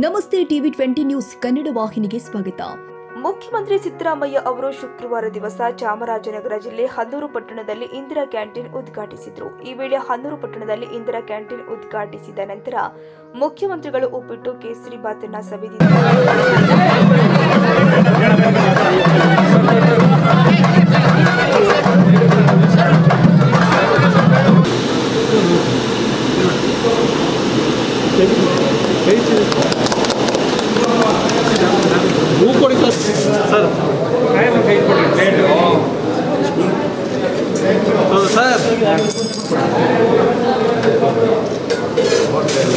ನಮಸ್ತೆ TV 20 news Kannada ವಾಹಿನಿಗೆ ಸ್ವಾಗತ. ಮುಖ್ಯಮಂತ್ರಿ ಸಿದ್ದರಾಮಯ್ಯ ಅವರು ಶುಕ್ರವಾರ ದಿವಸ ಚಾಮರಾಜನಗರ ಜಿಲ್ಲೆ ಹನ್ನೂರು ಪಟ್ಟಣದಲ್ಲಿ ಇಂದಿರಾ ಕ್ಯಾಂಟೀನ್ ಉದ್ಘಾಟಿಸಿದರು. ಈ ವೇಳೆ ಹನ್ನೂರು ಪಟ್ಟಣದಲ್ಲಿ ಇಂದಿರಾ ಕ್ಯಾಂಟೀನ್ ಉದ್ಘಾಟಿಸಿದ ನಂತರ ಮುಖ್ಯಮಂತ್ರಿಗಳು ಉಪ್ಪಿಟ್ಟು ಕೇಸರಿ ಬಾತನ್ನ ಸವಿದಿದ್ದಾರೆ.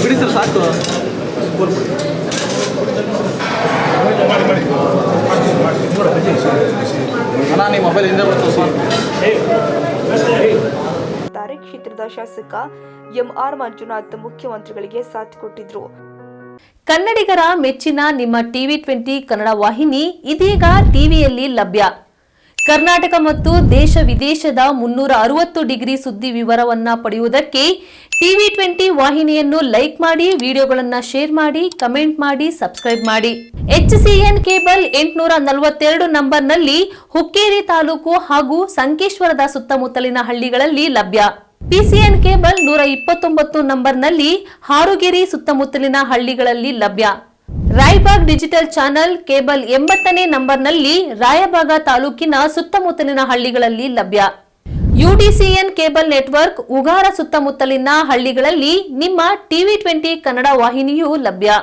ಬಿಡಿ ಸರ್ ಸಾಕು. ನಿಮ್ಮ ಮೊಬೈಲ್ ಹಿಂದೆ ಕ್ಷೇತ್ರದ ಶಾಸಕ ಎಂಆರ್ ಮಂಜುನಾಥ್ ಮುಖ್ಯಮಂತ್ರಿಗಳಿಗೆ ಸಾಥ್ ಕೊಟ್ಟಿದ್ರು. ಕನ್ನಡಿಗರ ಮೆಚ್ಚಿನ ನಿಮ್ಮ ಟಿವಿ 20 ಕನ್ನಡ ವಾಹಿನಿ ಇದೀಗ ಟಿವಿಯಲ್ಲಿ ಲಭ್ಯ. ಕರ್ನಾಟಕ ಮತ್ತು ದೇಶ ವಿದೇಶದ 360 ಡಿಗ್ರಿ ಸುದ್ದಿ ವಿವರವನ್ನ ಪಡೆಯುವುದಕ್ಕೆ ಟಿವಿ 20 ವಾಹಿನಿಯನ್ನು ಲೈಕ್ ಮಾಡಿ, ವಿಡಿಯೋಗಳನ್ನು ಶೇರ್ ಮಾಡಿ, ಕಮೆಂಟ್ ಮಾಡಿ, ಸಬ್ಸ್ಕ್ರೈಬ್ ಮಾಡಿ. HCN ಕೇಬಲ್ 842 ನಂಬರ್ನಲ್ಲಿ ಹುಕ್ಕೇರಿ ತಾಲೂಕು ಹಾಗೂ ಸಂಕೇಶ್ವರದ ಸುತ್ತಮುತ್ತಲಿನ ಹಳ್ಳಿಗಳಲ್ಲಿ ಲಭ್ಯ. PCN ಕೇಬಲ್ 129 ನಂಬರ್ನಲ್ಲಿ ಹಾರುಗೆರೆ ಸುತ್ತಮುತ್ತಲಿನ ಹಳ್ಳಿಗಳಲ್ಲಿ ಲಭ್ಯ. ರಾಯಬಾಗ್ ಡಿಜಿಟಲ್ ಚಾನೆಲ್ ಕೇಬಲ್ 80ನೇ ನಂಬರ್ನಲ್ಲಿ ರಾಯಬಾಗ ತಾಲೂಕಿನ ಸುತ್ತಮುತ್ತಲಿನ ಹಳ್ಳಿಗಳಲ್ಲಿ ಲಭ್ಯ. UDCN ಕೇಬಲ್ ನೆಟ್ವರ್ಕ್ ಉಗಾರ ಸುತ್ತಮುತ್ತಲಿನ ಹಳ್ಳಿಗಳಲ್ಲಿ ನಿಮ್ಮ ಟಿವಿ 20 ಕನ್ನಡ ವಾಹಿನಿಯೂ ಲಭ್ಯ.